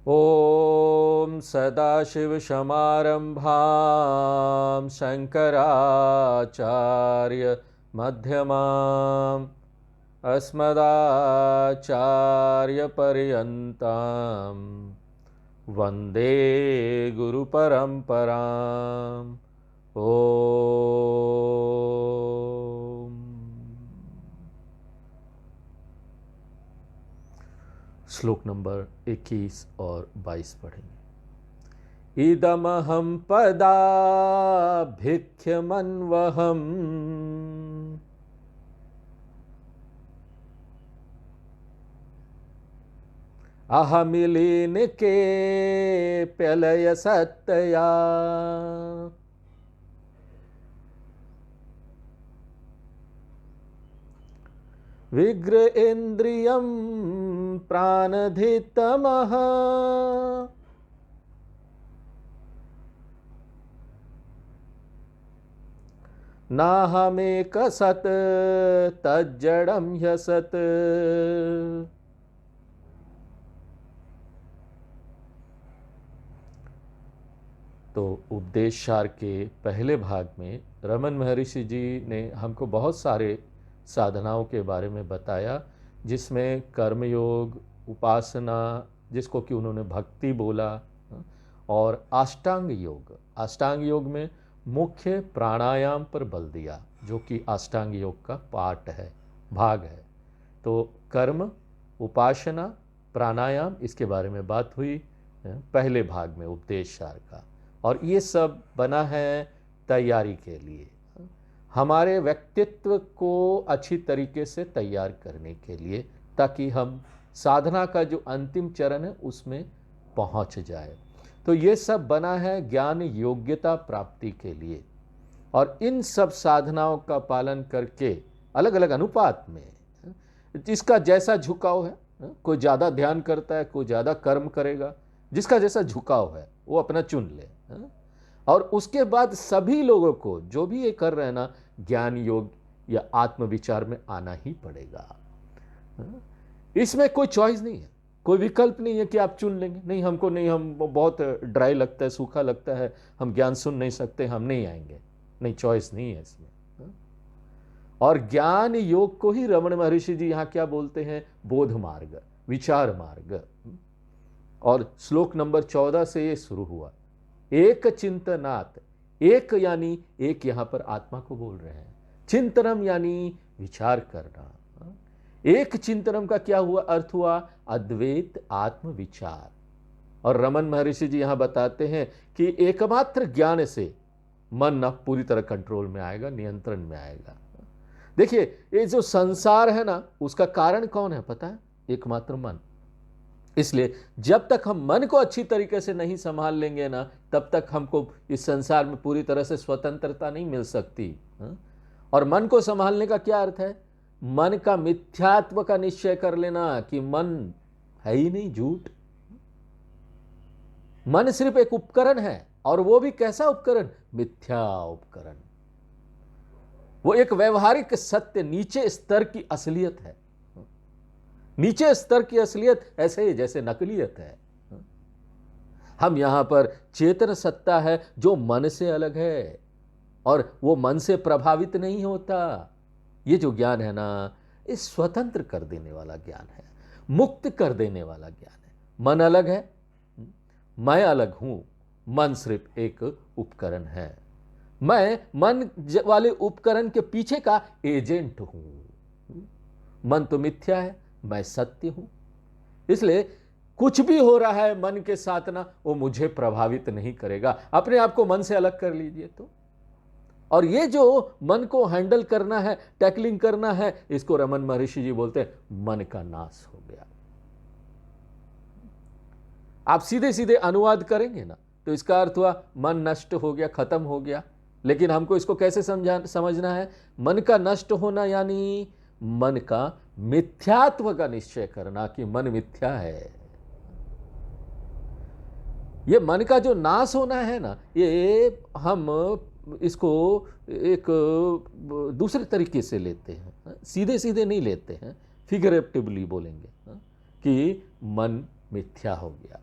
ॐ सदाशिवसमारम्भां शङ्कराचार्यमध्यमाम् अस्मदाचार्यपर्यन्तां वन्दे गुरुपरम्पराम्। ॐ श्लोक नंबर 21 और 22 पढ़ेंगे। इदमहं पदाभिख्यमन्वहम् अहमिलीनिके प्यलय सत्तया विग्रह इंद्रियं प्राणधितमः नाहमेक सत् तज्जडं ह्यसत्। तो उपदेश सार के पहले भाग में रमन महर्षि जी ने हमको बहुत सारे साधनाओं के बारे में बताया, जिसमें कर्मयोग, उपासना, जिसको कि उन्होंने भक्ति बोला, और अष्टांग योग। अष्टांग योग में मुख्य प्राणायाम पर बल दिया, जो कि अष्टांग योग का पार्ट है, भाग है। तो कर्म, उपासना, प्राणायाम, इसके बारे में बात हुई पहले भाग में उपदेश सार का। और ये सब बना है तैयारी के लिए, हमारे व्यक्तित्व को अच्छी तरीके से तैयार करने के लिए, ताकि हम साधना का जो अंतिम चरण है उसमें पहुंच जाए। तो ये सब बना है ज्ञान योग्यता प्राप्ति के लिए। और इन सब साधनाओं का पालन करके अलग अलग अनुपात में, जिसका जैसा झुकाव है, कोई ज़्यादा ध्यान करता है, कोई ज़्यादा कर्म करेगा, जिसका जैसा झुकाव है वो अपना चुन ले। और उसके बाद सभी लोगों को, जो भी ये कर रहे हैं ना, ज्ञान योग या आत्मविचार में आना ही पड़ेगा। इसमें कोई चॉइस नहीं है, कोई विकल्प नहीं है कि आप चुन लेंगे, नहीं हमको नहीं, हम बहुत ड्राई लगता है, सूखा लगता है, हम ज्ञान सुन नहीं सकते, हम नहीं आएंगे। नहीं, चॉइस नहीं है इसमें। और ज्ञान योग को ही रमन महर्षि जी यहाँ क्या बोलते हैं? बोध मार्ग, विचार मार्ग। और श्लोक नंबर 14 से ये शुरू हुआ। एक चिंतनात्, एक यानी एक, यहां पर आत्मा को बोल रहे हैं। चिंतनम यानी विचार करना। एक चिंतनम का क्या हुआ अर्थ हुआ? अद्वैत आत्म विचार। और रमन महर्षि जी यहां बताते हैं कि एकमात्र ज्ञान से मन न पूरी तरह कंट्रोल में आएगा, नियंत्रण में आएगा। देखिए, ये जो संसार है ना, उसका कारण कौन है पता है? एकमात्र मन। इसलिए जब तक हम मन को अच्छी तरीके से नहीं संभाल लेंगे ना, तब तक हमको इस संसार में पूरी तरह से स्वतंत्रता नहीं मिल सकती। और मन को संभालने का क्या अर्थ है? मन का मिथ्यात्व का निश्चय कर लेना कि मन है ही नहीं, झूठ। मन सिर्फ एक उपकरण है, और वो भी कैसा उपकरण? मिथ्या उपकरण। वो एक व्यवहारिक सत्य, नीचे स्तर की असलियत है। नीचे स्तर की असलियत ऐसे ही जैसे नकलियत है। हम यहां पर चेतन सत्ता है जो मन से अलग है, और वो मन से प्रभावित नहीं होता। ये जो ज्ञान है ना, ये स्वतंत्र कर देने वाला ज्ञान है, मुक्त कर देने वाला ज्ञान है। मन अलग है, मैं अलग हूं, मन सिर्फ एक उपकरण है। मैं मन वाले उपकरण के पीछे का एजेंट हूं। मन तो मिथ्या है, मैं सत्य हूं। इसलिए कुछ भी हो रहा है मन के साथ ना, वो मुझे प्रभावित नहीं करेगा। अपने आप को मन से अलग कर लीजिए तो। और ये जो मन को हैंडल करना है, टैकलिंग करना है, इसको रमन महर्षि जी बोलते हैं मन का नाश हो गया। आप सीधे सीधे अनुवाद करेंगे ना, तो इसका अर्थ हुआ मन नष्ट हो गया, खत्म हो गया। लेकिन हमको इसको कैसे समझना है? मन का नष्ट होना यानी मन का मिथ्यात्व का निश्चय करना कि मन मिथ्या है। ये मन का जो नाश होना है ना, ये हम इसको एक दूसरे तरीके से लेते हैं, सीधे सीधे नहीं लेते हैं, फिगरेटिवली बोलेंगे कि मन मिथ्या हो गया।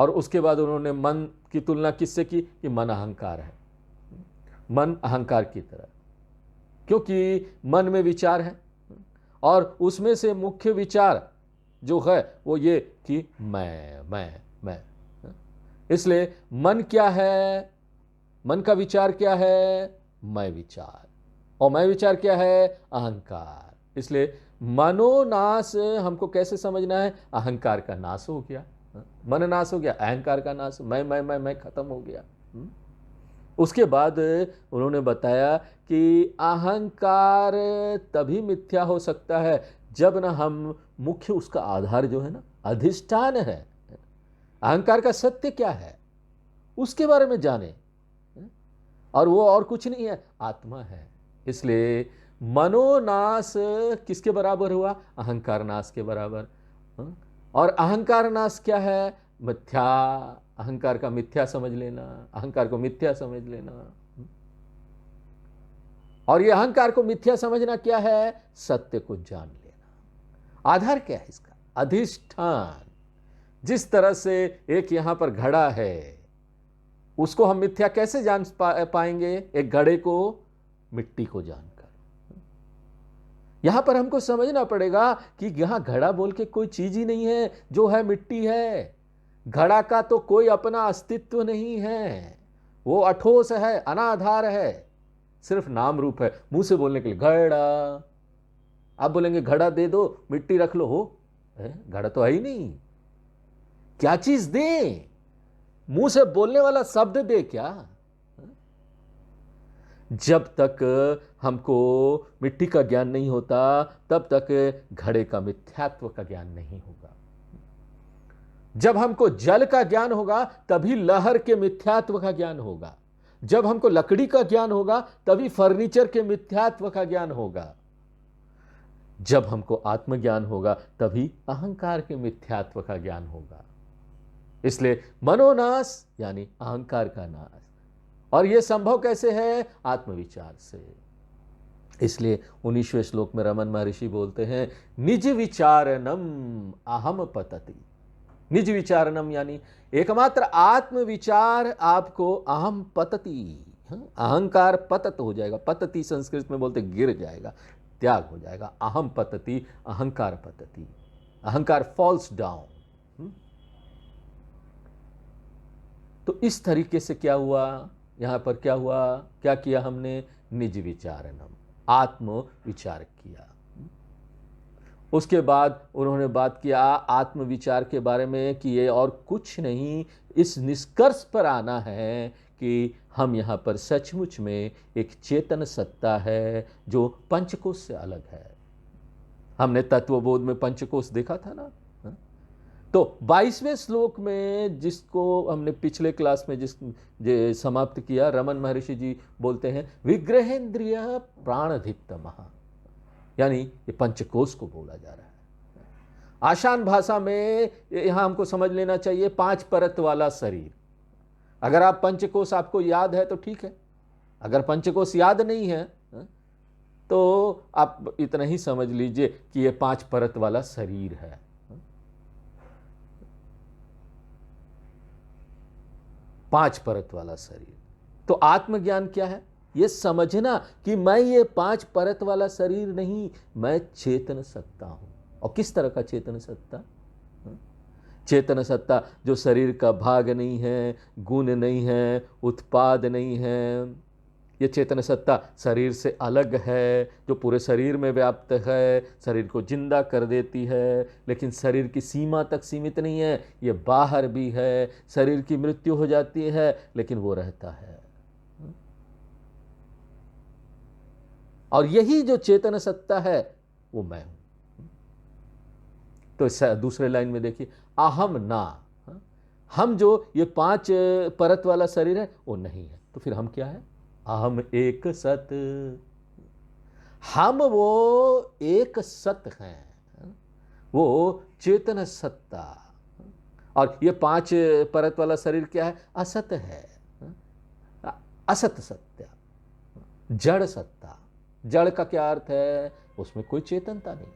और उसके बाद उन्होंने मन की तुलना किससे की कि मन अहंकार है, मन अहंकार की तरह, क्योंकि मन में विचार है और उसमें से मुख्य विचार जो है वो ये कि मैं। इसलिए मन क्या है, मन का विचार क्या है, मैं विचार, और मैं विचार क्या है, अहंकार। इसलिए मनोनाश हमको कैसे समझना है, अहंकार का नाश हो गया, मन नाश हो गया, अहंकार का नाश, मैं खत्म हो गया। उसके बाद उन्होंने बताया कि अहंकार तभी मिथ्या हो सकता है जब ना हम मुख्य उसका आधार जो है ना, अधिष्ठान है, अहंकार का सत्य क्या है उसके बारे में जाने, और वो और कुछ नहीं है, आत्मा है। इसलिए मनोनाश किसके बराबर हुआ, अहंकार नाश के बराबर। और अहंकार नाश क्या है, मिथ्या, अहंकार का मिथ्या समझ लेना, अहंकार को मिथ्या समझ लेना। और ये अहंकार को मिथ्या समझना क्या है, सत्य को जान लेना। आधार क्या है इसका, अधिष्ठान। जिस तरह से एक यहां पर घड़ा है, उसको हम मिथ्या कैसे जान पाएंगे, एक घड़े को मिट्टी को जानकर। यहां पर हमको समझना पड़ेगा कि यहां घड़ा बोल के कोई चीज ही नहीं है, जो है मिट्टी है। घड़ा का तो कोई अपना अस्तित्व नहीं है, वो अठोस है, अनाधार है, सिर्फ नाम रूप है। मुंह से बोलने के लिए घड़ा, आप बोलेंगे घड़ा दे दो, मिट्टी रख लो, हो घड़ा तो है ही नहीं। क्या चीज दे, मुंह से बोलने वाला शब्द दे क्या। जब तक हमको मिट्टी का ज्ञान नहीं होता तब तक घड़े का मिथ्यात्व का ज्ञान नहीं होगा। जब हमको जल का ज्ञान होगा तभी लहर के मिथ्यात्व का ज्ञान होगा। जब हमको लकड़ी का ज्ञान होगा तभी फर्नीचर के मिथ्यात्व का ज्ञान होगा। जब हमको आत्मज्ञान होगा तभी अहंकार के मिथ्यात्व का ज्ञान होगा। इसलिए मनोनाश यानी अहंकार का नाश, और यह संभव कैसे है, आत्मविचार से। इसलिए 19वें श्लोक में रमन महर्षि बोलते हैं, निज विचारणम अहम पतति। निज विचारणम यानी एकमात्र आत्मविचार आपको अहम पतति, अहंकार पतत हो जाएगा। पतति संस्कृत में बोलते गिर जाएगा, त्याग हो जाएगा। अहम पतति, अहंकार पतति, अहंकार फॉल्स डाउन। तो इस तरीके से क्या हुआ, यहां पर क्या हुआ, क्या किया हमने, निज विचारणम, आत्म विचार किया। उसके बाद उन्होंने बात किया आत्मविचार के बारे में कि ये और कुछ नहीं, इस निष्कर्ष पर आना है कि हम यहाँ पर सचमुच में एक चेतन सत्ता है जो पंचकोश से अलग है। हमने तत्वबोध में पंचकोश देखा था ना। तो 22वें श्लोक में, जिसको हमने पिछले क्लास में समाप्त किया, रमन महर्षि जी बोलते हैं विग्रहेंद्रिय प्राणदीप्त महा, यानी ये पंचकोश को बोला जा रहा है। आसान भाषा में यहां हमको समझ लेना चाहिए 5 परत वाला शरीर। अगर आप पंचकोश आपको याद है तो ठीक है, अगर पंचकोश याद नहीं है तो आप इतना ही समझ लीजिए कि ये 5 परत वाला शरीर है। 5 परत वाला शरीर। तो आत्मज्ञान क्या है, ये समझना कि मैं ये 5 परत वाला शरीर नहीं, मैं चेतन सत्ता हूं। और किस तरह का चेतन सत्ता, चेतन सत्ता जो शरीर का भाग नहीं है, गुण नहीं है, उत्पाद नहीं है। ये चेतन सत्ता शरीर से अलग है, जो पूरे शरीर में व्याप्त है, शरीर को जिंदा कर देती है, लेकिन शरीर की सीमा तक सीमित नहीं है, ये बाहर भी है। शरीर की मृत्यु हो जाती है लेकिन वो रहता है। और यही जो चेतन सत्ता है वो मैं हूं। तो दूसरे लाइन में देखिए, अहम ना, हम जो ये 5 परत वाला शरीर है वो नहीं है। तो फिर हम क्या है, अहम एक सत, हम वो एक सत हैं, वो चेतन सत्ता। और ये 5 परत वाला शरीर क्या है, असत है, असत सत्य, जड़ सत्ता। जड़ का क्या अर्थ है, उसमें कोई चेतनता नहीं।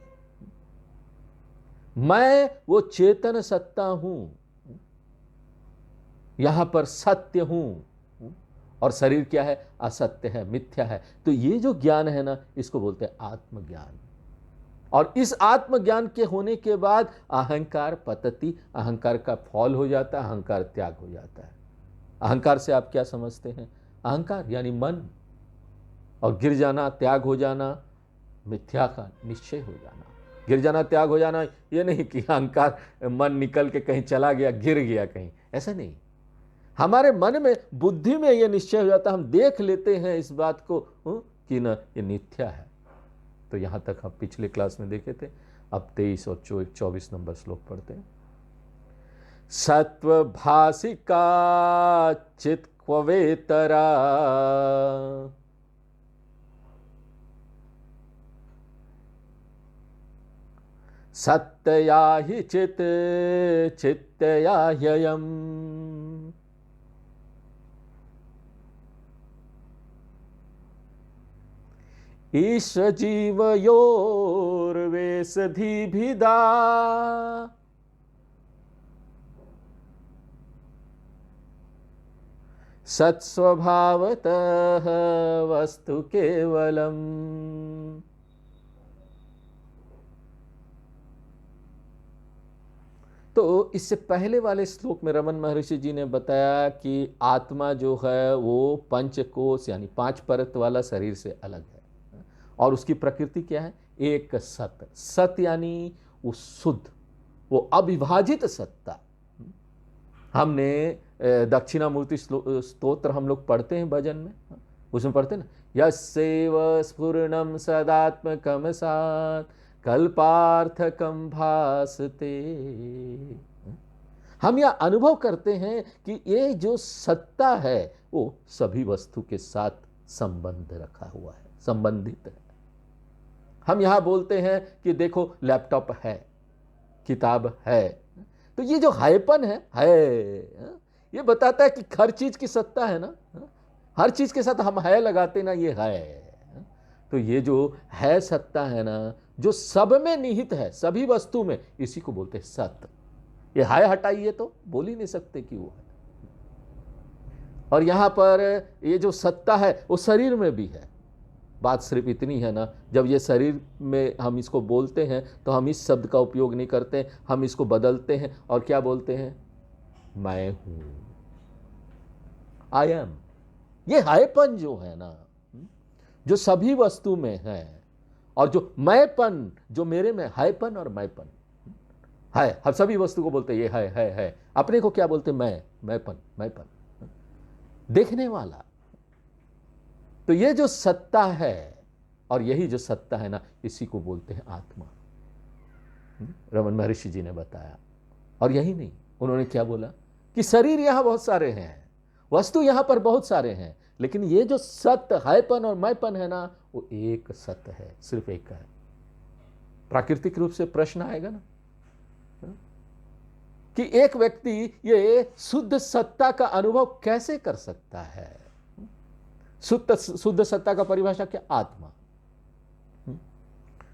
मैं वो चेतन सत्ता हूं। यहां पर सत्य हूं और शरीर क्या है, असत्य है, मिथ्या है। तो ये जो ज्ञान है ना, इसको बोलते हैं आत्मज्ञान। और इस आत्मज्ञान के होने के बाद अहंकार पतति, अहंकार का फॉल हो जाता है, अहंकार त्याग हो जाता है। अहंकार से आप क्या समझते हैं? अहंकार यानी मन, और गिर जाना, त्याग हो जाना, मिथ्या का निश्चय हो जाना। गिर जाना, त्याग हो जाना, ये नहीं कि अहंकार मन निकल के कहीं चला गया, गिर गया कहीं, ऐसा नहीं। हमारे मन में, बुद्धि में ये निश्चय हो जाता, हम देख लेते हैं इस बात को कि ना ये मिथ्या है। तो यहां तक हम पिछले क्लास में देखे थे। अब 23 और 24 नंबर श्लोक पढ़ते हैं। सत्वभासिका चित्क्वेतरा सत्यया हि चित् चित्तया ह्ययम्। ईशजीवयोर्वेशधिभिदा सत्स्वभावतः वस्तु केवलम्। तो इससे पहले वाले श्लोक में रमन महर्षि जी ने बताया कि आत्मा जो है वो पंचकोश यानी 5 परत वाला शरीर से अलग है, और उसकी प्रकृति क्या है, एक सत। सत यानी वो शुद्ध, वो अविभाजित सत्ता। हमने दक्षिणामूर्ति स्तोत्र हम लोग पढ़ते हैं भजन में, उसमें पढ़ते हैं ना, यस्यैव स्फुरणं सदात्मकं सात् कल्पार्थकं भासते। हम यह अनुभव करते हैं कि ये जो सत्ता है वो सभी वस्तु के साथ संबंध रखा हुआ है, संबंधित है। हम यहां बोलते हैं कि देखो लैपटॉप है, किताब है, तो ये जो हायपन है, ये बताता है कि हर चीज की सत्ता है ना, हर चीज के साथ हम है लगाते ना, ये है। तो ये जो है सत्ता है ना, जो सब में निहित है, सभी वस्तु में, इसी को बोलते हैं सत्य। ये है हटाइए तो बोल ही नहीं सकते कि वो है। और यहां पर ये जो सत्ता है वो शरीर में भी है। बात सिर्फ इतनी है ना, जब ये शरीर में हम इसको बोलते हैं तो हम इस शब्द का उपयोग नहीं करते, हम इसको बदलते हैं और क्या बोलते हैं, मैं हूं, आई एम। ये हायपन जो है ना, जो सभी वस्तु में है, और जो मैंपन जो मेरे में, हायपन और मैंपन है, हर सभी वस्तु को बोलते हैं ये है। अपने को क्या बोलते, मैंपन देखने वाला। तो ये जो सत्ता है, और यही जो सत्ता है ना, इसी को बोलते हैं आत्मा। रमन महर्षि जी ने बताया। और यही नहीं, उन्होंने क्या बोला कि शरीर यहां बहुत सारे हैं, वस्तु यहां पर बहुत सारे हैं, लेकिन ये जो सत्य, हायपन और मैंपन है ना, वो एक सत्य है, सिर्फ एक है। प्राकृतिक रूप से प्रश्न आएगा ना कि एक व्यक्ति ये शुद्ध सत्ता का अनुभव कैसे कर सकता है। शुद्ध सत्ता का परिभाषा क्या, आत्मा।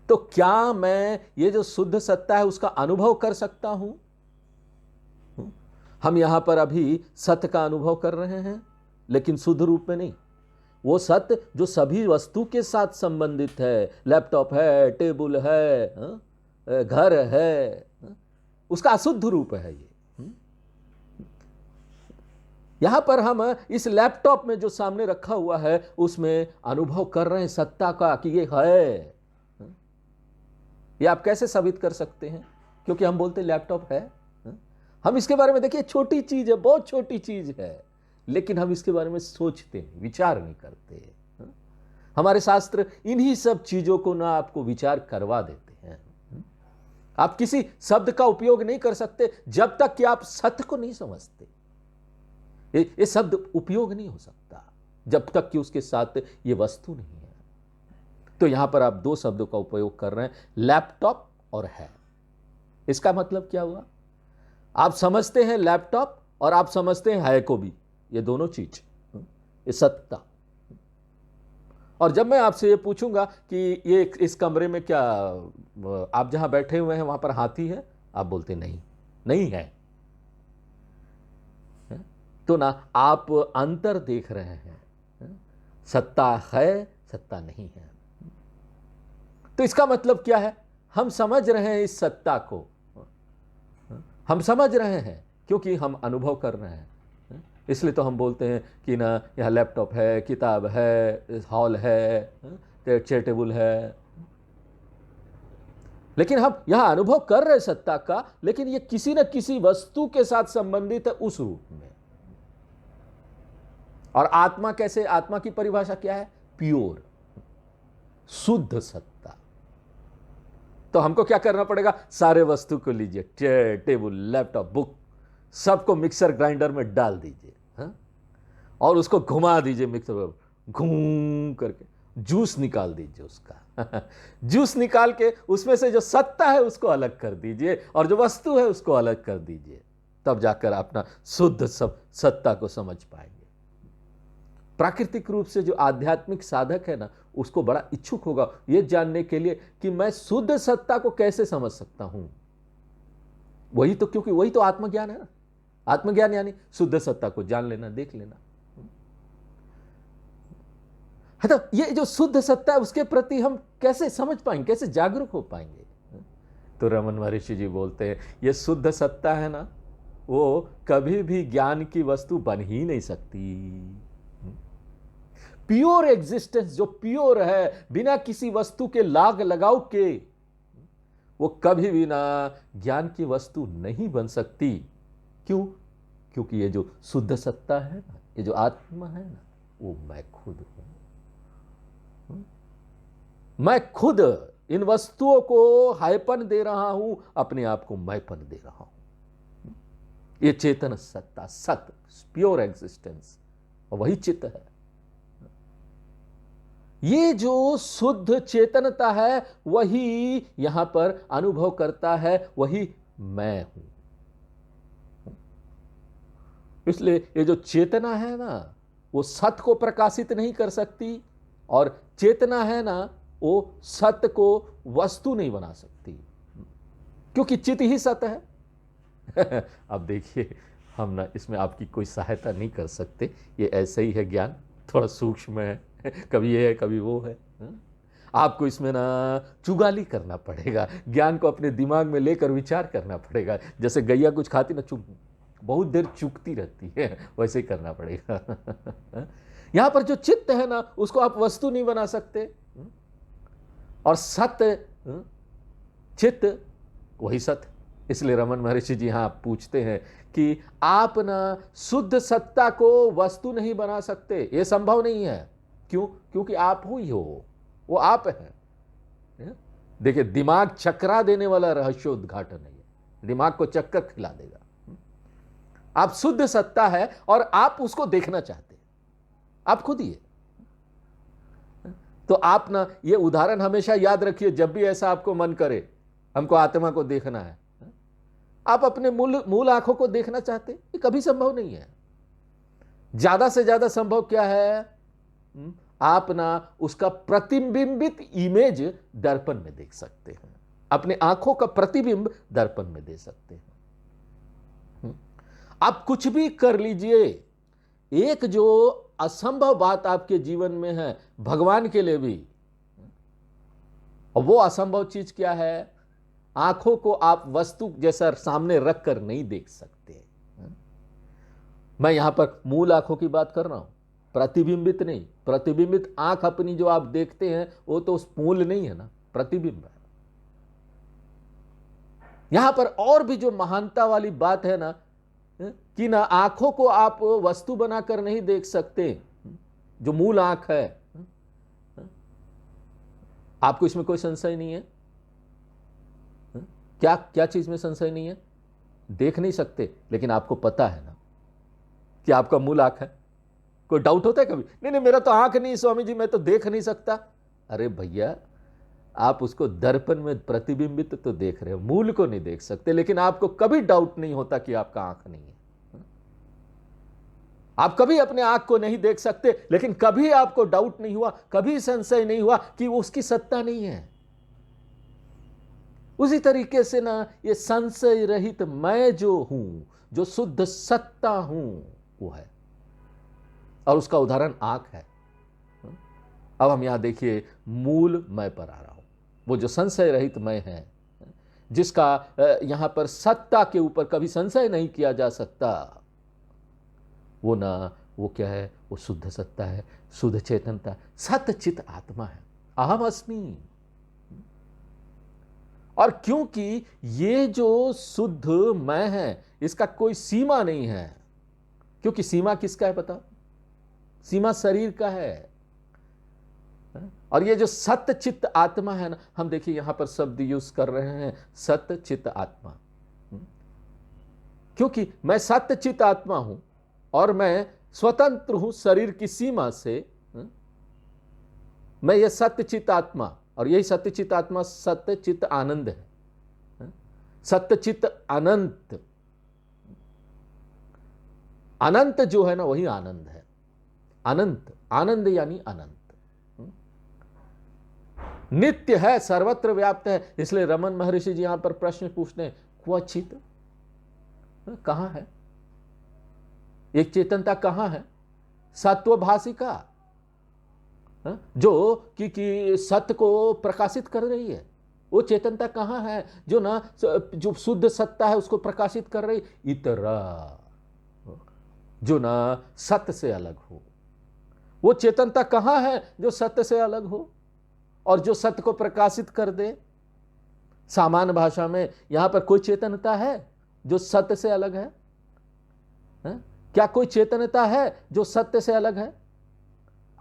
तो क्या मैं ये जो शुद्ध सत्ता है उसका अनुभव कर सकता हूं? हम यहां पर अभी सत्य का अनुभव कर रहे हैं, लेकिन शुद्ध रूप में नहीं। वो सत्य जो सभी वस्तु के साथ संबंधित है, लैपटॉप है, टेबल है, घर है, उसका अशुद्ध रूप है ये। यहां पर हम इस लैपटॉप में जो सामने रखा हुआ है उसमें अनुभव कर रहे हैं सत्ता का कि ये है। ये आप कैसे साबित कर सकते हैं? क्योंकि हम बोलते लैपटॉप है, हम इसके बारे में, देखिए छोटी चीज है, बहुत छोटी चीज है, लेकिन हम इसके बारे में सोचते नहीं, विचार नहीं करते। हमारे शास्त्र इन्हीं सब चीजों को ना आपको विचार करवा देते हैं। आप किसी शब्द का उपयोग नहीं कर सकते जब तक कि आप सत्य को नहीं समझते। ये शब्द उपयोग नहीं हो सकता जब तक कि उसके साथ ये वस्तु नहीं है। तो यहां पर आप 2 शब्दों का उपयोग कर रहे हैं, लैपटॉप और है। इसका मतलब क्या हुआ? आप समझते हैं लैपटॉप और आप समझते हैं है को भी, ये दोनों चीज, ये सत्ता। और जब मैं आपसे ये पूछूंगा कि ये इस कमरे में क्या, आप जहां बैठे हुए हैं वहां पर हाथी है, आप बोलते नहीं, नहीं है। तो ना आप अंतर देख रहे हैं, सत्ता है, सत्ता नहीं है। तो इसका मतलब क्या है? हम समझ रहे हैं इस सत्ता को, हम समझ रहे हैं क्योंकि हम अनुभव कर रहे हैं। इसलिए तो हम बोलते हैं कि ना यहाँ लैपटॉप है, किताब है, हॉल है, चेयर टेबल है। लेकिन हम यहां अनुभव कर रहे सत्ता का, लेकिन ये किसी न किसी वस्तु के साथ संबंधित है उस रूप में। और आत्मा कैसे? आत्मा की परिभाषा क्या है? प्योर, शुद्ध सत्ता। तो हमको क्या करना पड़ेगा? सारे वस्तु को लीजिए, चेयर टेबल, लैपटॉप, बुक, सबको मिक्सर ग्राइंडर में डाल दीजिए, और उसको घुमा दीजिए मिक्सर में, घूम करके जूस निकाल दीजिए उसका जूस निकाल के उसमें से जो सत्ता है उसको अलग कर दीजिए और जो वस्तु है उसको अलग कर दीजिए। तब जाकर अपना शुद्ध सत्ता को समझ पाएंगे। प्राकृतिक रूप से जो आध्यात्मिक साधक है ना, उसको बड़ा इच्छुक होगा यह जानने के लिए कि मैं शुद्ध सत्ता को कैसे समझ सकता हूं। वही तो, क्योंकि वही तो आत्मज्ञान है ना। आत्मज्ञान यानी शुद्ध सत्ता को जान लेना, देख लेना। तो ये जो शुद्ध सत्ता है उसके प्रति हम कैसे समझ पाएंगे, कैसे जागरूक हो पाएंगे? तो रमन महर्षि जी बोलते हैं ये शुद्ध सत्ता है ना, वो कभी भी ज्ञान की वस्तु बन ही नहीं सकती। प्योर एग्जिस्टेंस, जो प्योर है बिना किसी वस्तु के लाग लगाव के, वो कभी भी ना ज्ञान की वस्तु नहीं बन सकती। क्यों? क्योंकि ये जो शुद्ध सत्ता है ना, ये जो आत्मा है ना, वो मैं खुद हूं। मैं खुद इन वस्तुओं को हायपन दे रहा हूं, अपने आप को मैंपन दे रहा हूं। ये चेतन सत्ता, सत्य, प्योर एग्जिस्टेंस, और वही चित्त है। ये जो शुद्ध चेतनता है वही यहां पर अनुभव करता है, वही मैं हूं। इसलिए ये जो चेतना है ना, वो सत्य को प्रकाशित नहीं कर सकती, और चेतना है ना, वो सत्य को वस्तु नहीं बना सकती, क्योंकि चित्त ही सत्य है। अब देखिए, हम ना इसमें आपकी कोई सहायता नहीं कर सकते, ये ऐसे ही है, ज्ञान थोड़ा सूक्ष्म है, कभी ये है कभी वो है। आपको इसमें ना चुगाली करना पड़ेगा, ज्ञान को अपने दिमाग में लेकर विचार करना पड़ेगा। जैसे गैया कुछ खाती ना, चुप बहुत देर चुकती रहती है, वैसे ही करना पड़ेगा। यहां पर जो चित्त है ना, उसको आप वस्तु नहीं बना सकते, और सत्य चित्त वही सत्य। इसलिए रमन महर्षि जी यहां पूछते हैं कि आप ना शुद्ध सत्ता को वस्तु नहीं बना सकते, यह संभव नहीं है। क्यों? क्योंकि आप ही हो, वो आप है। देखिए, दिमाग चकरा देने वाला रहस्योद्घाटन है, दिमाग को चक्कर खिला देगा। आप शुद्ध सत्ता है और आप उसको देखना चाहते हैं, आप खुद ही है। तो आप ना ये उदाहरण हमेशा याद रखिए, जब भी ऐसा आपको मन करे हमको आत्मा को देखना है, आप अपने मूल आंखों को देखना चाहते, ये कभी संभव नहीं है। ज्यादा से ज्यादा संभव क्या है? आप ना उसका प्रतिबिंबित इमेज दर्पण में देख सकते हैं, अपने आंखों का प्रतिबिंब दर्पण में दे सकते हैं। आप कुछ भी कर लीजिए, एक जो असंभव बात आपके जीवन में है भगवान के लिए भी, और वो असंभव चीज क्या है? आंखों को आप वस्तु जैसा सामने रखकर नहीं देख सकते। मैं यहां पर मूल आंखों की बात कर रहा हूं, प्रतिबिंबित नहीं। प्रतिबिंबित आंख अपनी जो आप देखते हैं वो तो मूल नहीं है ना, प्रतिबिंब है। यहां पर और भी जो महानता वाली बात है ना, कि ना आंखों को आप वस्तु बनाकर नहीं देख सकते, जो मूल आंख है। आपको इसमें कोई संशय नहीं है? क्या क्या चीज में संशय नहीं है? देख नहीं सकते, लेकिन आपको पता है ना कि आपका मूल आंख है। कोई डाउट होता है कभी? नहीं नहीं, मेरा तो आंख नहीं स्वामी जी, मैं तो देख नहीं सकता। अरे भैया, आप उसको दर्पण में प्रतिबिंबित तो देख रहे हो, मूल को नहीं देख सकते। लेकिन आपको कभी डाउट नहीं होता कि आपका आंख नहीं है। आप कभी अपने आंख को नहीं देख सकते, लेकिन कभी आपको डाउट नहीं हुआ, कभी संशय नहीं हुआ कि वो उसकी सत्ता नहीं है। उसी तरीके से ना ये संशय रहित मैं जो हूं, जो शुद्ध सत्ता हूं, वो है, और उसका उदाहरण आंख है। अब हम यहां देखिए मूल मैं पर आ रहा हूं, वो जो संशय रहित मैं है, जिसका यहां पर सत्ता के ऊपर कभी संशय नहीं किया जा सकता, वो ना, वो क्या है, वो शुद्ध सत्ता है, शुद्ध चेतनता, सतचित आत्मा है, अहम अस्मि। और क्योंकि ये जो शुद्ध मैं है, इसका कोई सीमा नहीं है, क्योंकि सीमा किसका है पता? सीमा शरीर का है। और ये जो सतचित आत्मा है ना, हम देखिए यहां पर शब्द यूज कर रहे हैं, सतचित आत्मा, क्योंकि मैं सतचित आत्मा हूं और मैं स्वतंत्र हूं शरीर की सीमा से। मैं ये सत्यचित आत्मा, और यही सत्यचित आत्मा सत्यचित आनंद है, सत्यचित अनंत, अनंत जो है ना वही आनंद है। अनंत, आनंद यानी अनंत, नित्य है, सर्वत्र व्याप्त है। इसलिए रमन महर्षि जी यहां पर प्रश्न पूछते हैं, क्वचित कहां है? एक चेतनता कहां है? सत्वभाषिका, जो कि सत्य को प्रकाशित कर रही है, वो चेतनता कहां है? जो ना, जो शुद्ध सत्ता है उसको प्रकाशित कर रही। इतरा, जो ना सत्य से अलग हो, वो चेतनता कहां है जो सत्य से अलग हो और जो सत्य को प्रकाशित कर दे? सामान्य भाषा में यहां पर कोई चेतनता है जो सत्य से अलग है? क्या कोई चेतनता है जो सत्य से अलग है?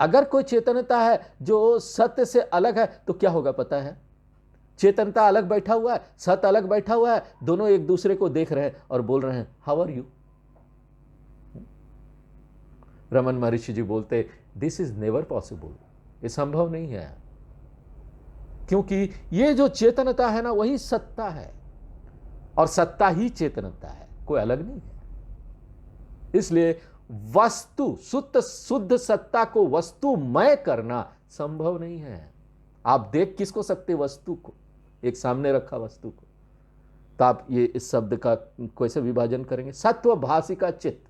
अगर कोई चेतनता है जो सत्य से अलग है तो क्या होगा पता है? चेतनता अलग बैठा हुआ है, सत्य अलग बैठा हुआ है, दोनों एक दूसरे को देख रहे हैं और बोल रहे हैं, हाउ आर यू? रमन महर्षि जी बोलते, दिस इज नेवर पॉसिबल, ये संभव नहीं है, क्योंकि ये जो चेतनता है ना वही सत्ता है, और सत्ता ही चेतनता है, कोई अलग नहीं है। इसलिए वस्तु, शुद्ध सत्ता को वस्तुमय करना संभव नहीं है। आप देख किसको सकते? वस्तु को, एक सामने रखा वस्तु को। तो आप ये इस शब्द का कैसे विभाजन करेंगे? सत्वभाषिका चित्त,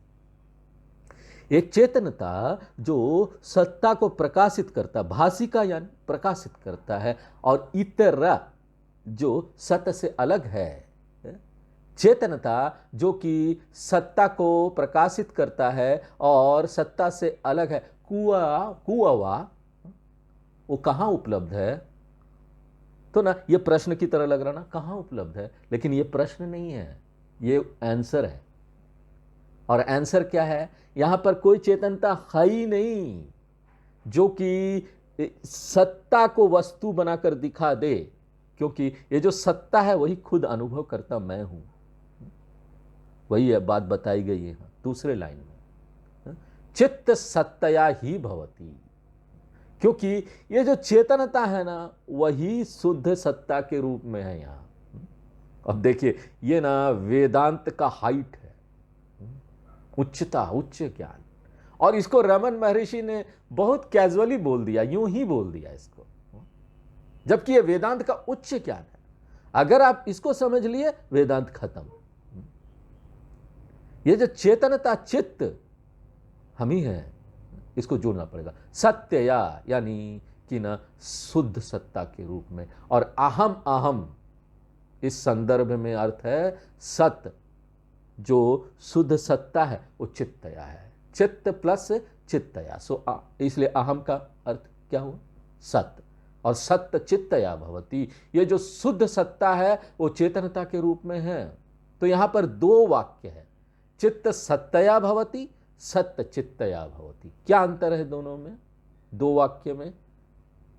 एक चेतनता जो सत्ता को प्रकाशित करता, भाषिका यानी प्रकाशित करता है, और इतरा जो सत्य से अलग है, चेतनता जो कि सत्ता को प्रकाशित करता है और सत्ता से अलग है, कुआवा, वो कहां उपलब्ध है? तो ना ये प्रश्न की तरह लग रहा ना, कहां उपलब्ध है, लेकिन ये प्रश्न नहीं है, ये आंसर है। और आंसर क्या है? यहां पर कोई चेतनता है ही नहीं जो कि सत्ता को वस्तु बनाकर दिखा दे, क्योंकि ये जो सत्ता है वही खुद अनुभव करता मैं हूं। वही बात बताई गई है दूसरे लाइन में, चित्त सत्तया ही भवती, क्योंकि ये जो चेतनता है ना वही शुद्ध सत्ता के रूप में है यहां। अब देखिए ये ना वेदांत का हाइट है, उच्चता, उच्च ज्ञान, और इसको रमन महर्षि ने बहुत कैजुअली बोल दिया, यूं ही बोल दिया इसको, जबकि ये वेदांत का उच्च ज्ञान है। अगर आप इसको समझ लिए, वेदांत खत्म। ये जो चेतनता, चित्त हम ही हैं, इसको जोड़ना पड़ेगा। सत्यया यानी कि ना शुद्ध सत्ता के रूप में, और अहम, अहम इस संदर्भ में अर्थ है सत्य, जो शुद्ध सत्ता है वो चित्तया है, चित्त प्लस चित्तया, इसलिए अहम का अर्थ क्या हुआ? सत्य, और सत्य चित्तया भवती, ये जो शुद्ध सत्ता है वो चेतनता के रूप में है। तो यहां पर दो वाक्य है, चित्त सत्तया भवती, सत्य चित्तया भवती। क्या अंतर है दोनों में, दो वाक्य में?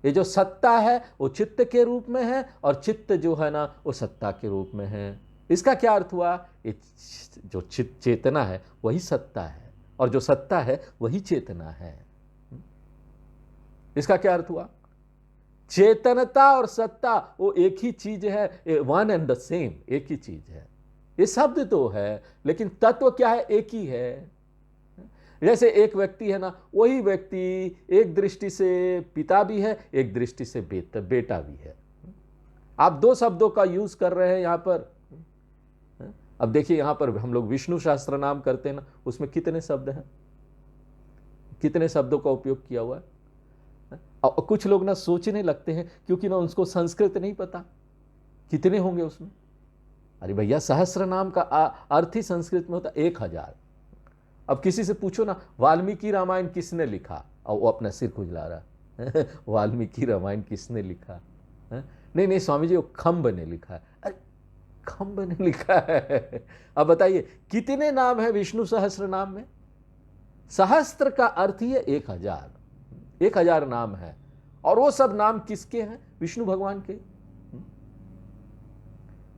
ये जो सत्ता है वो चित्त के रूप में है, और चित्त जो है ना वो सत्ता के रूप में है। इसका क्या अर्थ हुआ? ये जो चेतना है वही सत्ता है, और जो सत्ता है वही चेतना है। इसका क्या अर्थ हुआ? चेतनता और सत्ता वो एक ही चीज है, वन एंड द सेम, एक ही चीज है। ये शब्द तो है, लेकिन तत्व क्या है? एक ही है। जैसे एक व्यक्ति है ना, वही व्यक्ति एक दृष्टि से पिता भी है, एक दृष्टि से बेटा भी है। आप दो शब्दों का यूज कर रहे हैं यहां पर, अब देखिए यहां पर हम लोग विष्णु सहस्त्र नाम करते हैं ना, उसमें कितने शब्द हैं, कितने शब्दों का उपयोग किया हुआ है। और कुछ लोग ना सोचने लगते हैं क्योंकि ना उनको संस्कृत नहीं पता कितने होंगे उसमें। अरे भैया सहस्त्र नाम का अर्थ ही संस्कृत में होता 1000। अब किसी से पूछो ना वाल्मीकि रामायण किसने लिखा, और वो अपना सिर खुजला रहा है वाल्मीकि रामायण किसने लिखा है? नहीं नहीं स्वामी जी वो खम्ब ने लिखा है। अरे खम्ब ने लिखा है। अब बताइए कितने नाम है विष्णु सहस्त्र नाम में? सहस्त्र का अर्थ ही है 1000 नाम है, और वो सब नाम किसके हैं? विष्णु भगवान के।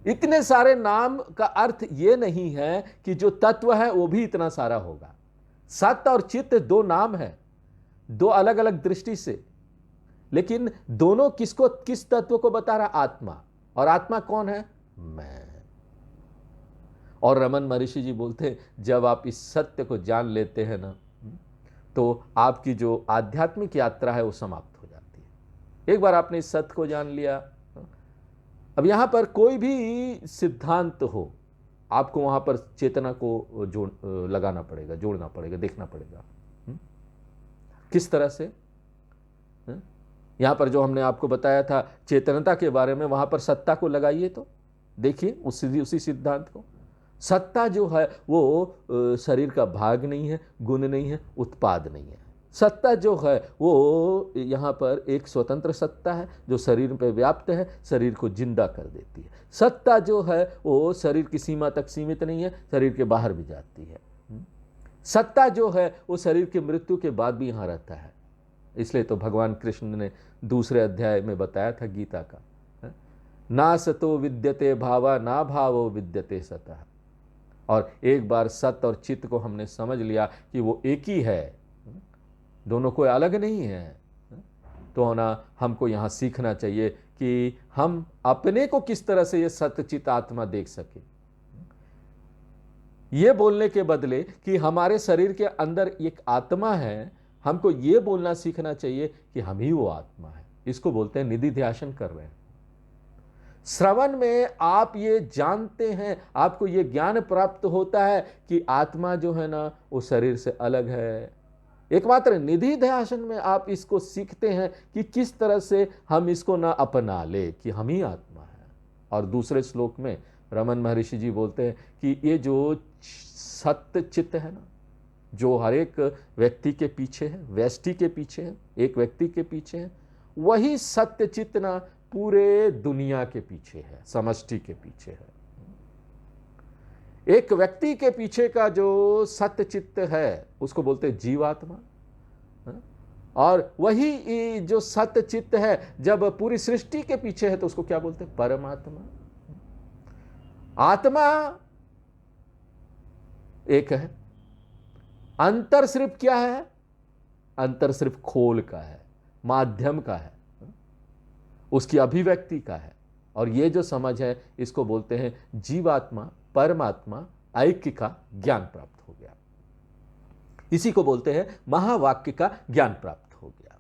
इतने सारे नाम का अर्थ ये नहीं है कि जो तत्व है वो भी इतना सारा होगा। सत्य और चित्त दो नाम है, दो अलग अलग दृष्टि से, लेकिन दोनों किसको, किस तत्व को बता रहा? आत्मा। और आत्मा कौन है? मैं। और रमन महर्षि जी बोलते हैं जब आप इस सत्य को जान लेते हैं ना, तो आपकी जो आध्यात्मिक यात्रा है वो समाप्त हो जाती है। एक बार आपने इस सत्य को जान लिया, अब यहां पर कोई भी सिद्धांत हो, आपको वहां पर चेतना को लगाना पड़ेगा, जोड़ना पड़ेगा, देखना पड़ेगा किस तरह से। यहां पर जो हमने आपको बताया था चेतनता के बारे में, वहां पर सत्ता को लगाइए तो देखिए उसी सिद्धांत को। सत्ता जो है वो शरीर का भाग नहीं है, गुण नहीं है, उत्पाद नहीं है। सत्ता जो है वो यहाँ पर एक स्वतंत्र सत्ता है जो शरीर पे व्याप्त है, शरीर को जिंदा कर देती है। सत्ता जो है वो शरीर की सीमा तक सीमित नहीं है, शरीर के बाहर भी जाती है। सत्ता जो है वो शरीर की मृत्यु के बाद भी यहाँ रहता है। इसलिए तो भगवान कृष्ण ने दूसरे अध्याय में बताया था गीता का, ना सतो विद्यते भावा ना भावो विद्यते सतः। और एक बार सत्य और चित्त को हमने समझ लिया कि वो एक ही है, दोनों कोई अलग नहीं है, तो ना हमको यहाँ सीखना चाहिए कि हम अपने को किस तरह से ये सत्य चित्त आत्मा देख सके। ये बोलने के बदले कि हमारे शरीर के अंदर एक आत्मा है, हमको ये बोलना सीखना चाहिए कि हम ही वो आत्मा है। इसको बोलते हैं निधि ध्यान कर रहे हैं। श्रवण में आप ये जानते हैं, आपको ये ज्ञान प्राप्त होता है कि आत्मा जो है ना वो शरीर से अलग है। एकमात्र निधि ध्यान में आप इसको सीखते हैं कि किस तरह से हम इसको ना अपना ले कि हम ही आत्मा है। और दूसरे श्लोक में रमन महर्षि जी बोलते हैं कि ये जो सत्य चित्त है ना, जो हर एक व्यक्ति के पीछे है, व्यष्टि के पीछे है, एक व्यक्ति के पीछे है, वही सत्य चित्त ना पूरे दुनिया के पीछे है, समष्टि के पीछे है। एक व्यक्ति के पीछे का जो सत्य चित्त है उसको बोलते हैं जीवात्मा, और वही जो सत्य चित्त है जब पूरी सृष्टि के पीछे है तो उसको क्या बोलते हैं? परमात्मा। आत्मा एक है, अंतर सिर्फ क्या है? अंतर सिर्फ खोल का है, माध्यम का है, उसकी अभिव्यक्ति का है। और ये जो समझ है इसको बोलते हैं जीवात्मा परमात्मा ऐक्य का ज्ञान प्राप्त हो गया। इसी को बोलते हैं महावाक्य का ज्ञान प्राप्त हो गया।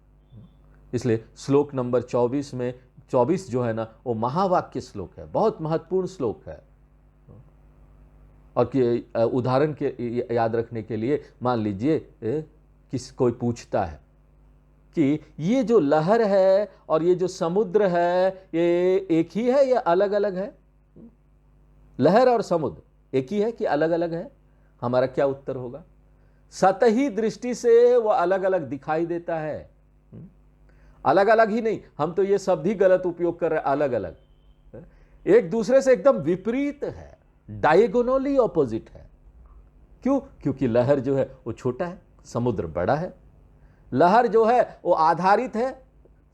इसलिए श्लोक नंबर 24 में 24 जो है ना वो महावाक्य श्लोक है, बहुत महत्वपूर्ण श्लोक है। और कि उदाहरण के याद रखने के लिए मान लीजिए कोई पूछता है कि ये जो लहर है और ये जो समुद्र है ये एक ही है या अलग अलग है? लहर और समुद्र एक ही है कि अलग अलग है? हमारा क्या उत्तर होगा? सतही दृष्टि से वो अलग अलग दिखाई देता है। अलग अलग ही नहीं, हम तो ये शब्द ही गलत उपयोग कर रहे हैं। अलग अलग एक दूसरे से एकदम विपरीत है, डायगोनली ऑपोजिट है। क्यों? क्योंकि लहर जो है वो छोटा है, समुद्र बड़ा है। लहर जो है वो आधारित है,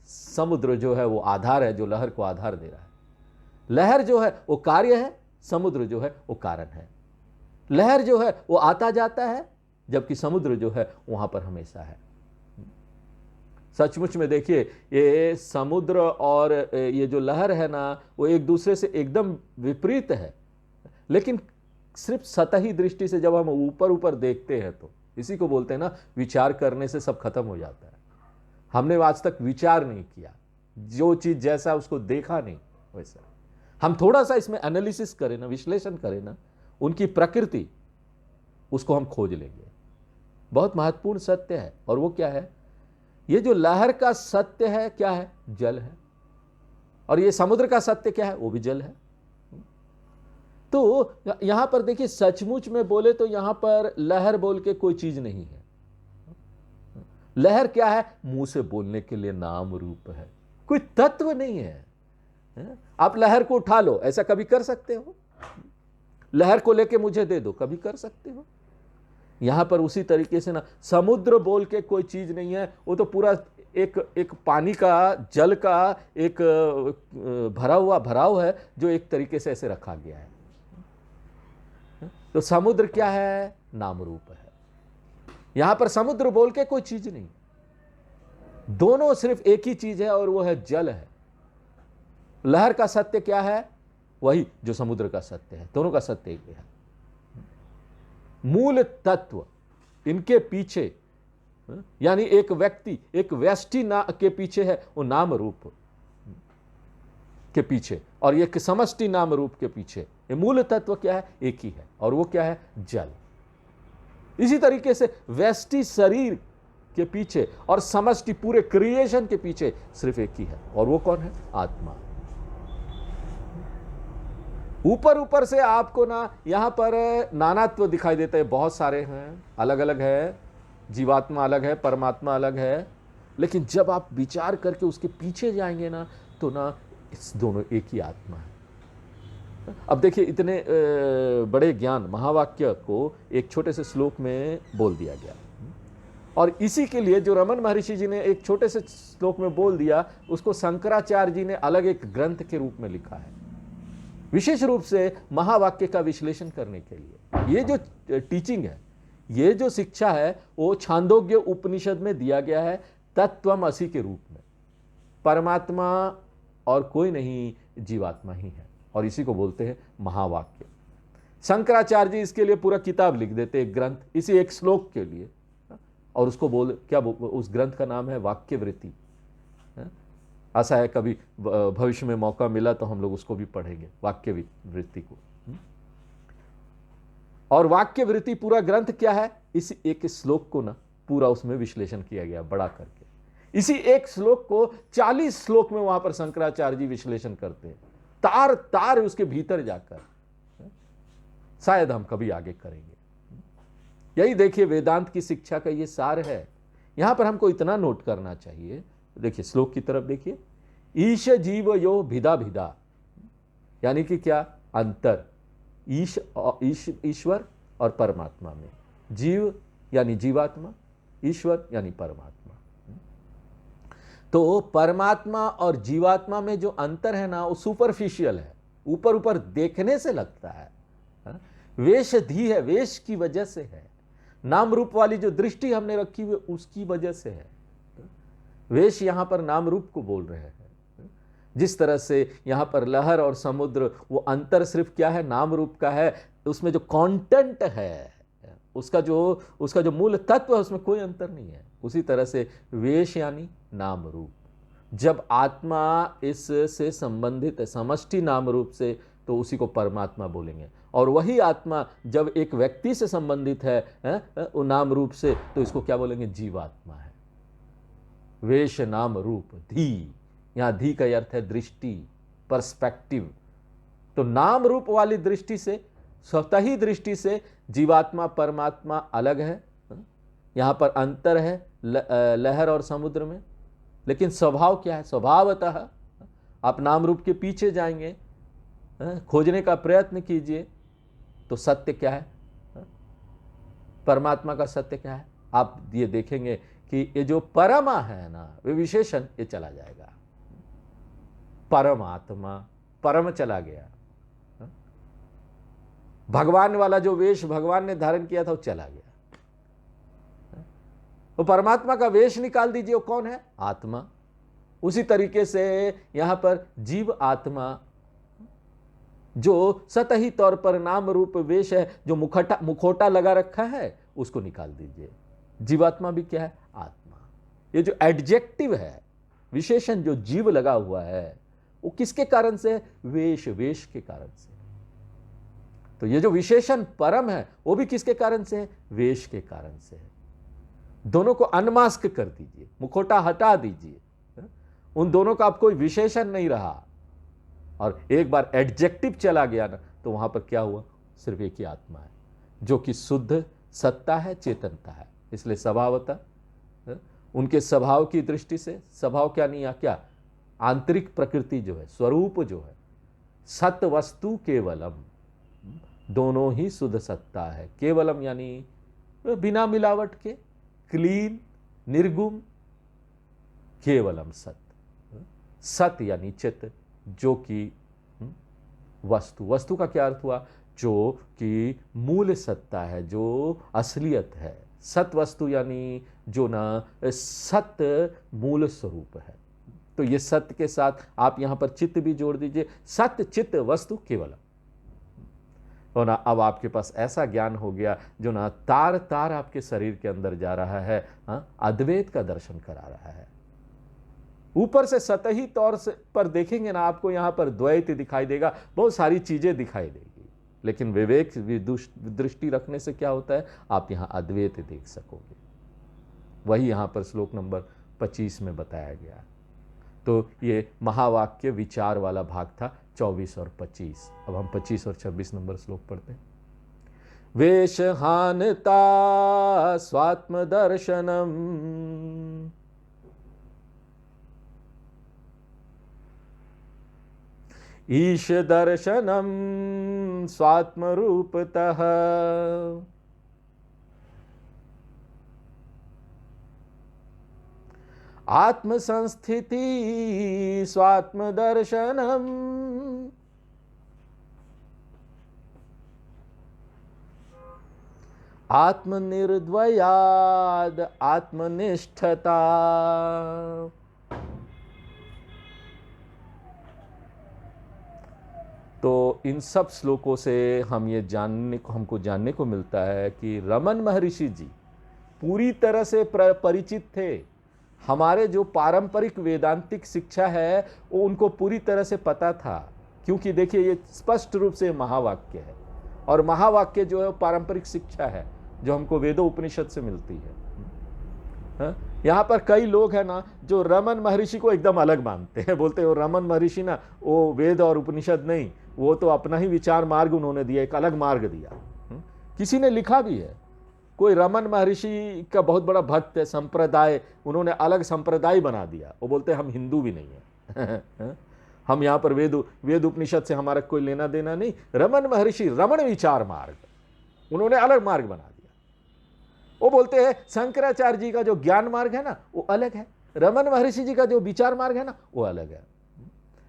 समुद्र जो है वो आधार है जो लहर को आधार दे रहा है। लहर जो है वो कार्य है, समुद्र जो है वो कारण है। लहर जो है वो आता जाता है, जबकि समुद्र जो है वहां पर हमेशा है। सचमुच में देखिए ये समुद्र और ये जो लहर है ना वो एक दूसरे से एकदम विपरीत है, लेकिन सिर्फ सतही दृष्टि से जब हम ऊपर ऊपर देखते हैं तो इसी को बोलते हैं ना विचार करने से सब खत्म हो जाता है। हमने आज तक विचार नहीं किया, जो चीज जैसा उसको देखा नहीं वैसा। हम थोड़ा सा इसमें एनालिसिस करें ना, विश्लेषण करें ना, उनकी प्रकृति, उसको हम खोज लेंगे। बहुत महत्वपूर्ण सत्य है। और वो क्या है? ये जो लहर का सत्य है क्या है? जल है। और ये समुद्र का सत्य क्या है? वो भी जल है। तो यहां पर देखिए, सचमुच में बोले तो यहां पर लहर बोल के कोई चीज नहीं है। लहर क्या है? मुंह से बोलने के लिए नाम रूप है, कोई तत्व नहीं है। आप लहर को उठा लो, ऐसा कभी कर सकते हो? लहर को लेके मुझे दे दो, कभी कर सकते हो? यहां पर उसी तरीके से ना, समुद्र बोल के कोई चीज नहीं है, वो तो पूरा एक पानी का, जल का एक भरा हुआ भराव है, जो एक तरीके से ऐसे रखा गया है। तो समुद्र क्या है? नाम रूप है। यहां पर समुद्र बोल के कोई चीज नहीं, दोनों सिर्फ एक ही चीज है, और वो है जल है। लहर का सत्य क्या है? वही जो समुद्र का सत्य है। दोनों का सत्य एक है। मूल तत्व इनके पीछे, यानी एक व्यक्ति, एक व्यष्टि के पीछे है, वो नाम रूप के पीछे, और एक समष्टि नाम रूप के पीछे। ये मूल तत्व क्या है? एक ही है, और वो क्या है? जल। इसी तरीके से व्यष्टि शरीर के पीछे और समष्टि पूरे क्रिएशन के पीछे सिर्फ एक ही है, और वो कौन है? आत्मा। ऊपर ऊपर से आपको ना यहां पर नानात्व दिखाई देते हैं, बहुत सारे हैं, अलग अलग है, जीवात्मा अलग है, परमात्मा अलग है। लेकिन जब आप विचार करके उसके पीछे जाएंगे ना, तो ना इस दोनों एक ही आत्मा है। अब देखिए, इतने बड़े ज्ञान महावाक्य को एक छोटे से श्लोक में बोल दिया गया, और इसी के लिए जो रमन महर्षि जी ने एक छोटे से श्लोक में बोल दिया, उसको शंकराचार्य जी ने अलग एक ग्रंथ के रूप में लिखा है, विशेष रूप से महावाक्य का विश्लेषण करने के लिए। ये जो टीचिंग है, ये जो शिक्षा है, वो छांदोग्य उपनिषद में दिया गया है, तत्त्वमसि के रूप में। परमात्मा और कोई नहीं, जीवात्मा ही है, और इसी को बोलते हैं महावाक्य। शंकराचार्य जी इसके लिए पूरा किताब लिख देते, एक ग्रंथ, इसी एक श्लोक के लिए, और उसको उस ग्रंथ का नाम है वाक्यवृत्ति। ऐसा है, कभी भविष्य में मौका मिला तो हम लोग उसको भी पढ़ेंगे, वाक्यवृत्ति को। और वाक्यवृत्ति पूरा ग्रंथ क्या है? इस एक श्लोक को ना पूरा उसमें विश्लेषण किया गया बड़ा करके। इसी एक श्लोक को 40 श्लोक में वहां पर शंकराचार्य जी विश्लेषण करते हैं, तार तार उसके भीतर जाकर। शायद हम कभी आगे करेंगे। यही देखिए, वेदांत की शिक्षा का ये सार है। यहां पर हमको इतना नोट करना चाहिए, देखिए श्लोक की तरफ देखिए, ईश जीव यो भिदा भिदा, यानी कि क्या? अंतर ईश्वर और परमात्मा में, जीव यानी जीवात्मा, ईश्वर यानी परमात्मा। तो परमात्मा और जीवात्मा में जो अंतर है ना, वो सुपरफिशियल है, ऊपर ऊपर देखने से लगता है। वेश धी है, वेश की वजह से है। नाम रूप वाली जो दृष्टि हमने रखी हुई, उसकी वजह से है। वेश यहां पर नाम रूप को बोल रहे हैं। जिस तरह से यहां पर लहर और समुद्र, वो अंतर सिर्फ क्या है? नाम रूप का है। उसमें जो कंटेंट है, उसका जो मूल तत्व है, उसमें कोई अंतर नहीं है। उसी तरह से वेश यानी नाम रूप। जब आत्मा इससे संबंधित है, समष्टि नाम रूप से, तो उसी को परमात्मा बोलेंगे। और वही आत्मा जब एक व्यक्ति से संबंधित है, वो नाम रूप से, तो इसको क्या बोलेंगे? जीवात्मा है। वेश नाम रूप धी, यहां धी का अर्थ है दृष्टि, पर्सपेक्टिव। तो नाम रूप वाली दृष्टि से, स्वतः ही दृष्टि से जीवात्मा परमात्मा अलग है। यहां पर अंतर है लहर और समुद्र में। लेकिन स्वभाव क्या है? स्वभावतः आप नाम रूप के पीछे जाएंगे, खोजने का प्रयत्न कीजिए, तो सत्य क्या है? परमात्मा का सत्य क्या है? आप ये देखेंगे कि ये जो परमा है ना, वे विशेषण ये चला जाएगा। परमात्मा, परम चला गया। भगवान वाला जो वेश भगवान ने धारण किया था, वो चला गया। वो परमात्मा का वेश निकाल दीजिए, वो कौन है? आत्मा। उसी तरीके से यहां पर जीव आत्मा, जो सतही तौर पर नाम रूप वेश है, जो मुखोटा लगा रखा है, उसको निकाल दीजिए। जीवात्मा भी क्या है? आत्मा। ये जो एडजेक्टिव है, विशेषण जो जीव लगा हुआ है, वो किसके कारण से? वेश के कारण से। तो ये जो विशेषण परम है वो भी किसके कारण से है? वेश के कारण से है। दोनों को अनमास्क कर दीजिए, मुखौटा हटा दीजिए, उन दोनों का अब कोई विशेषण नहीं रहा। और एक बार एडजेक्टिव चला गया ना, तो वहां पर क्या हुआ? सिर्फ एक ही आत्मा है जो कि शुद्ध सत्ता है, चेतनता है। इसलिए स्वभावतः उनके स्वभाव की दृष्टि से, स्वभाव क्या नहीं है, क्या आंतरिक प्रकृति जो है, स्वरूप जो है, सत वस्तु केवलम, दोनों ही शुद्ध सत्ता है। केवलम यानी बिना मिलावट के, क्लीन, निर्गुण, केवलम सत। सत यानी चित, जो कि वस्तु, वस्तु का क्या अर्थ हुआ? जो कि मूल सत्ता है, जो असलियत है। सत वस्तु यानी जो ना सत्य मूल स्वरूप है। तो ये सत्य के साथ आप यहां पर चित्त भी जोड़ दीजिए, सत्य चित्त वस्तु केवलम। और ना अब आपके पास ऐसा ज्ञान हो गया जो ना तार तार आपके शरीर के अंदर जा रहा है, अद्वैत का दर्शन करा रहा है। ऊपर से सतही तौर से पर देखेंगे ना, आपको यहां पर द्वैत दिखाई देगा, बहुत सारी चीजें दिखाई देगी, लेकिन विवेक दृष्टि रखने से क्या होता है? आप यहां अद्वैत देख सकोगे। वही यहां पर श्लोक नंबर 25 में बताया गया। तो ये महावाक्य विचार वाला भाग था 24 और 25। अब हम 25 और 26 नंबर श्लोक पढ़ते हैं। वेशहानता स्वात्म दर्शनम ईश दर्शनम स्वात्म रूपतः आत्म संस्थिति स्वात्म दर्शनम आत्मनिर्द्वयाद आत्मनिष्ठता। तो इन सब श्लोकों से हम ये हमको जानने को मिलता है कि रमन महर्षि जी पूरी तरह से परिचित थे। हमारे जो पारंपरिक वेदांतिक शिक्षा है वो उनको पूरी तरह से पता था, क्योंकि देखिए ये स्पष्ट रूप से महावाक्य है, और महावाक्य जो है पारंपरिक शिक्षा है जो हमको वेदों उपनिषद से मिलती है। यहाँ पर कई लोग हैं ना जो रमन महर्षि को एकदम अलग मानते हैं, बोलते हैं वो रमन महर्षि ना वो वेद और उपनिषद नहीं, वो तो अपना ही विचार मार्ग उन्होंने दिया, एक अलग मार्ग दिया। किसी ने लिखा भी है, कोई रमन महर्षि का बहुत बड़ा भक्त है, संप्रदाय, उन्होंने अलग संप्रदाय बना दिया। वो बोलते हैं हम हिंदू भी नहीं है हम यहाँ पर वेद उपनिषद से हमारा कोई लेना देना नहीं। रमन महर्षि रमण विचार मार्ग, उन्होंने अलग मार्ग बना दिया। वो बोलते हैं शंकराचार्य जी का जो ज्ञान मार्ग है ना वो अलग है, रमन महर्षि जी का जो विचार मार्ग है ना वो अलग है।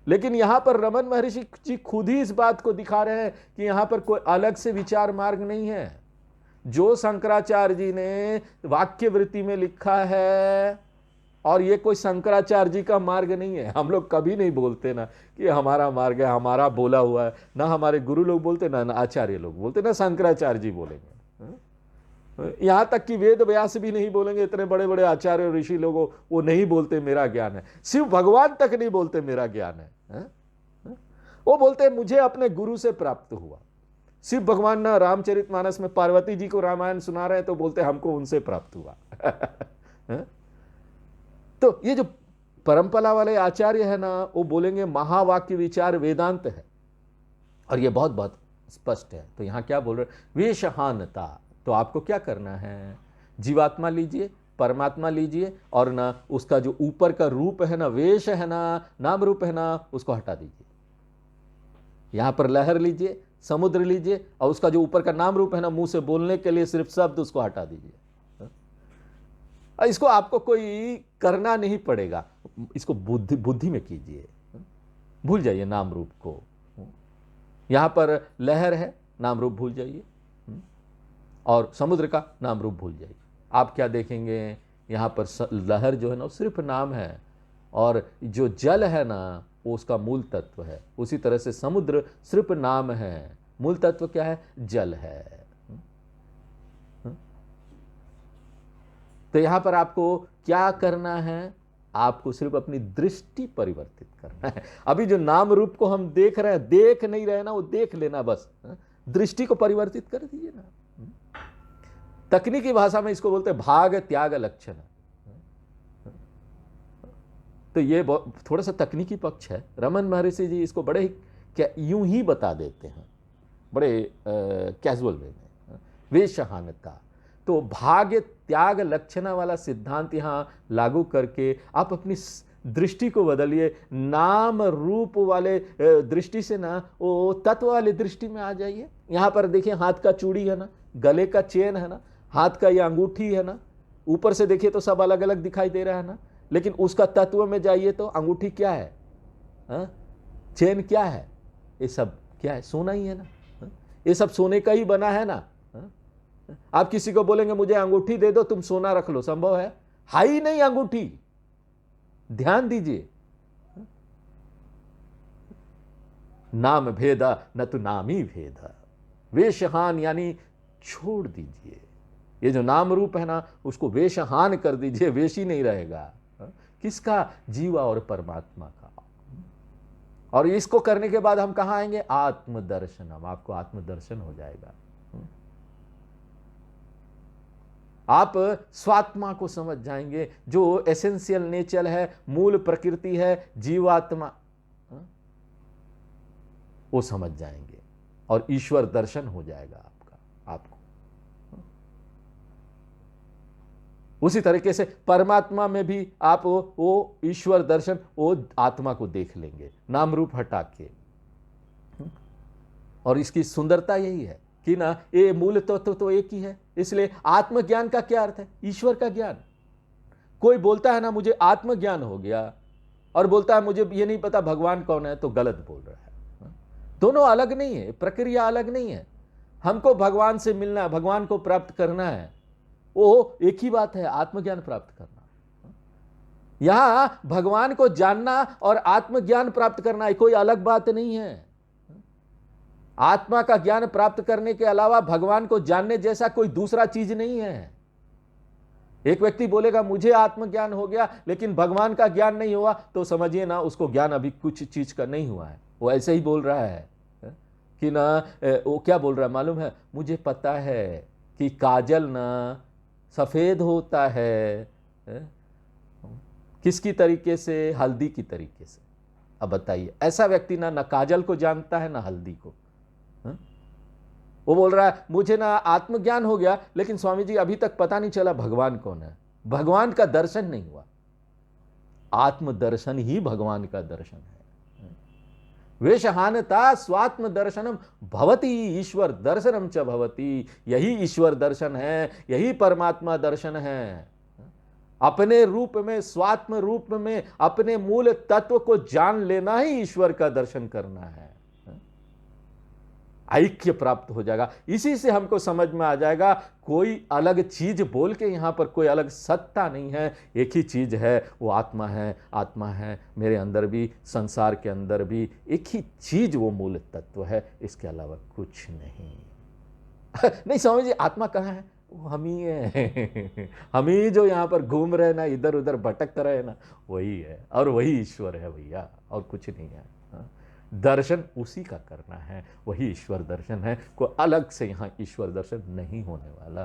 लेकिन यहां पर रमन महर्षि जी खुद ही इस बात को दिखा रहे हैं कि यहां पर कोई अलग से विचार मार्ग नहीं है। जो शंकराचार्य जी ने वाक्य वृत्ति में लिखा है, और ये कोई शंकराचार्य जी का मार्ग नहीं है। हम लोग कभी नहीं बोलते ना कि हमारा मार्ग है, हमारा बोला हुआ है, ना हमारे गुरु लोग बोलते, ना आचार्य लोग बोलते, ना शंकराचार्य जी बोलेंगे। यहां तक कि वेद व्यास भी नहीं बोलेंगे, इतने बड़े बड़े आचार्य और ऋषि लोगों वो नहीं बोलते मेरा ज्ञान है। शिव भगवान तक नहीं बोलते मेरा ज्ञान है। वो बोलते मुझे अपने गुरु से प्राप्त हुआ। शिव भगवान ना रामचरितमानस में पार्वती जी को रामायण सुना रहे हैं तो बोलते हमको उनसे प्राप्त हुआ तो ये जो परंपरा वाले आचार्य है ना वो बोलेंगे महावाक्य विचार वेदांत है, और ये बहुत बहुत स्पष्ट है। तो यहां क्या बोल रहे, वेशहानता। तो आपको क्या करना है, जीवात्मा लीजिए, परमात्मा लीजिए, और ना उसका जो ऊपर का रूप है ना, वेश है ना, नाम रूप है ना, उसको हटा दीजिए। यहां पर लहर लीजिए, समुद्र लीजिए, और उसका जो ऊपर का नाम रूप है ना, मुंह से बोलने के लिए सिर्फ शब्द, उसको हटा दीजिए। इसको आपको कोई करना नहीं पड़ेगा, इसको बुद्धि में कीजिए, भूल जाइए नाम रूप को। यहां पर लहर है, नाम रूप भूल जाइए, और समुद्र का नाम रूप भूल जाइए। आप क्या देखेंगे, यहां पर लहर जो है ना सिर्फ नाम है, और जो जल है ना वो उसका मूल तत्व है। उसी तरह से समुद्र सिर्फ नाम है, मूल तत्व क्या है, जल है। तो यहां पर आपको क्या करना है, आपको सिर्फ अपनी दृष्टि परिवर्तित करना है। अभी जो नाम रूप को हम देख रहे हैं, देख नहीं रहे ना, वो देख लेना बस। दृष्टि को परिवर्तित कर दीजिए ना। तकनीकी भाषा में इसको बोलते हैं भाग त्याग लक्षण। तो ये थोड़ा सा तकनीकी पक्ष है। रमन महर्षि जी इसको बड़े ही क्या यूं ही बता देते हैं, बड़े कैजुअल वे में। वेशहानता तो भाग्य त्याग लक्षण वाला सिद्धांत यहाँ लागू करके आप अपनी दृष्टि को बदलिए। नाम रूप वाले दृष्टि से ना वो तत्व वाली दृष्टि में आ जाइए। यहाँ पर देखिए हाथ का चूड़ी है ना, गले का चेन है ना, हाथ का ये अंगूठी है ना, ऊपर से देखिए तो सब अलग अलग दिखाई दे रहा है ना, लेकिन उसका तत्व में जाइए तो अंगूठी क्या है, चेन क्या है, ये सब क्या है, सोना ही है ना। ये सब सोने का ही बना है ना। आप किसी को बोलेंगे मुझे अंगूठी दे दो तुम सोना रख लो, संभव है ही नहीं अंगूठी। ध्यान दीजिए, नाम भेदा न तो नामी भेदा। वेशहान यानी छोड़ दीजिए, ये जो नाम रूप है ना उसको वेशहान कर दीजिए, वेश ही नहीं रहेगा। किसका? जीवा और परमात्मा का। और इसको करने के बाद हम कहां आएंगे? आत्मदर्शनम। आपको आत्मदर्शन हो जाएगा। आप स्वात्मा को समझ जाएंगे, जो एसेंशियल नेचर है, मूल प्रकृति है, जीवात्मा, वो समझ जाएंगे और ईश्वर दर्शन हो जाएगा आपको। उसी तरीके से परमात्मा में भी आप वो ईश्वर दर्शन, वो आत्मा को देख लेंगे नाम रूप हटा के। और इसकी सुंदरता यही है कि ना ये मूल तत्व तो एक ही है। इसलिए आत्मज्ञान का क्या अर्थ है? ईश्वर का ज्ञान। कोई बोलता है ना मुझे आत्मज्ञान हो गया और बोलता है मुझे ये नहीं पता भगवान कौन है, तो गलत बोल रहा है। दोनों अलग नहीं है, प्रक्रिया अलग नहीं है। हमको भगवान से मिलना है, भगवान को प्राप्त करना है, वो एक ही बात है, आत्मज्ञान प्राप्त करना। यहां भगवान को जानना और आत्मज्ञान प्राप्त करना है, कोई अलग बात नहीं है। आत्मा का ज्ञान प्राप्त करने के अलावा भगवान को जानने जैसा कोई दूसरा चीज नहीं है। एक व्यक्ति बोलेगा मुझे आत्मज्ञान हो गया लेकिन भगवान का ज्ञान नहीं हुआ, तो समझिए ना उसको ज्ञान अभी कुछ चीज का नहीं हुआ है। वो ऐसे ही बोल रहा है कि ना, वो क्या बोल रहा है मालूम है? मुझे पता है कि काजल ना सफेद होता है, किसकी तरीके से? हल्दी की तरीके से। अब बताइए, ऐसा व्यक्ति ना काजल को जानता है ना हल्दी को। वो बोल रहा है मुझे ना आत्मज्ञान हो गया लेकिन स्वामी जी अभी तक पता नहीं चला भगवान कौन है, भगवान का दर्शन नहीं हुआ। आत्मदर्शन ही भगवान का दर्शन है। वेशहानता स्वात्म दर्शनम भवति, ईश्वर दर्शनम च भवति। यही ईश्वर दर्शन है, यही परमात्मा दर्शन है। अपने रूप में, स्वात्म रूप में अपने मूल तत्व को जान लेना ही ईश्वर का दर्शन करना है। ऐक्य प्राप्त हो जाएगा। इसी से हमको समझ में आ जाएगा कोई अलग चीज बोल के यहां पर कोई अलग सत्ता नहीं है, एक ही चीज है, वो आत्मा है। आत्मा है मेरे अंदर भी, संसार के अंदर भी, एक ही चीज वो मूल तत्व है, इसके अलावा कुछ नहीं। नहीं समझिए, आत्मा कहाँ है? वो हम ही है। हम ही जो यहाँ पर घूम रहे ना, इधर उधर भटक रहे ना, वही है और वही ईश्वर है भैया, और कुछ नहीं है। दर्शन उसी का करना है, वही ईश्वर दर्शन है। कोई अलग से यहाँ ईश्वर दर्शन नहीं होने वाला।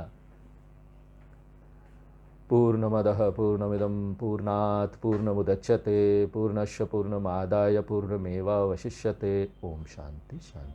पूर्णमदः पूर्णमिदं पूर्णात् पूर्णमुदच्यते पूर्णस्य पूर्णमादाय पूर्णमेवावशिष्यते। ओम शांति शांति।